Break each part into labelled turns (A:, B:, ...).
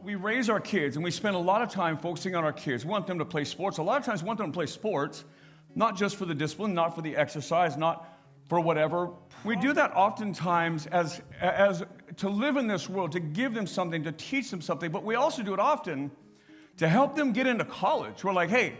A: We raise our kids and we spend a lot of time focusing on our kids. We want them to play sports. A lot of times we want them to play sports, not just for the discipline, not for the exercise, not for whatever. We do that oftentimes as to live in this world, to give them something, to teach them something, but we also do it often to help them get into college. We're like, hey,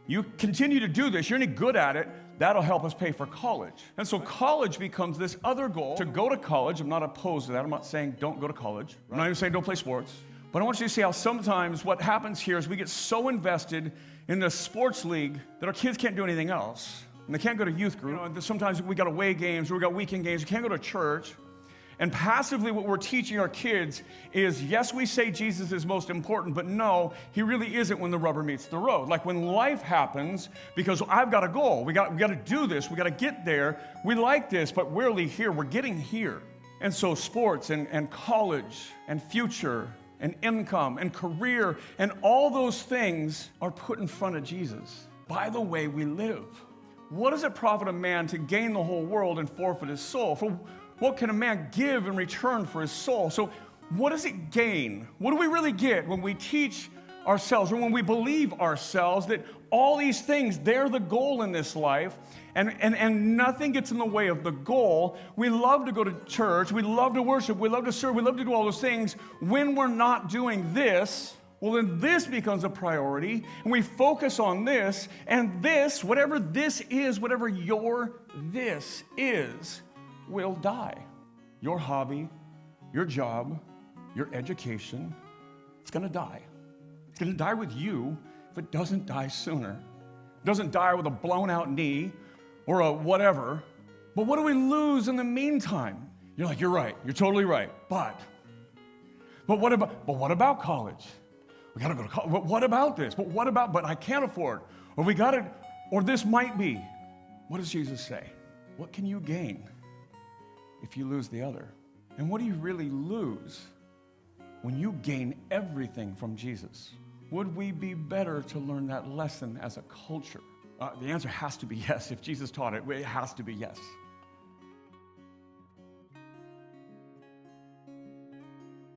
A: you continue to do this, you're any good at it, that'll help us pay for college. And so college becomes this other goal, to go to college. I'm not opposed to that. I'm not saying don't go to college. I'm not even saying don't play sports. But I want you to see how sometimes what happens here is we get so invested in the sports league that our kids can't do anything else. And they can't go to youth group. Sometimes we got away games, or we got weekend games, we can't go to church. And passively what we're teaching our kids is, yes, we say Jesus is most important, but no, he really isn't when the rubber meets the road. Like when life happens, because I've got a goal, we got to do this, we got to get there. We like this, but we're really here, we're getting here. And so sports and college and future and income and career and all those things are put in front of Jesus by the way we live. What does it profit a man to gain the whole world and forfeit his soul? For what can a man give in return for his soul? So what does it gain? What do we really get when we teach ourselves, or when we believe ourselves that all these things, they're the goal in this life, and nothing gets in the way of the goal? We love to go to church, we love to worship, we love to serve, we love to do all those things. When we're not doing this, well, then this becomes a priority, and we focus on this, and this, whatever this is, whatever your this is, will die. Your hobby, your job, your education, it's going to die. It's going to die with you if it doesn't die sooner. It doesn't die with a blown out knee or a whatever. But what do we lose in the meantime? You're like, you're right. You're totally right. But what about college? We got to go to college. But what about this? But I can't afford. Or we got to, or this might be. What does Jesus say? What can you gain if you lose the other? And what do you really lose when you gain everything from Jesus? Would we be better to learn that lesson as a culture? The answer has to be yes. If Jesus taught it, it has to be yes.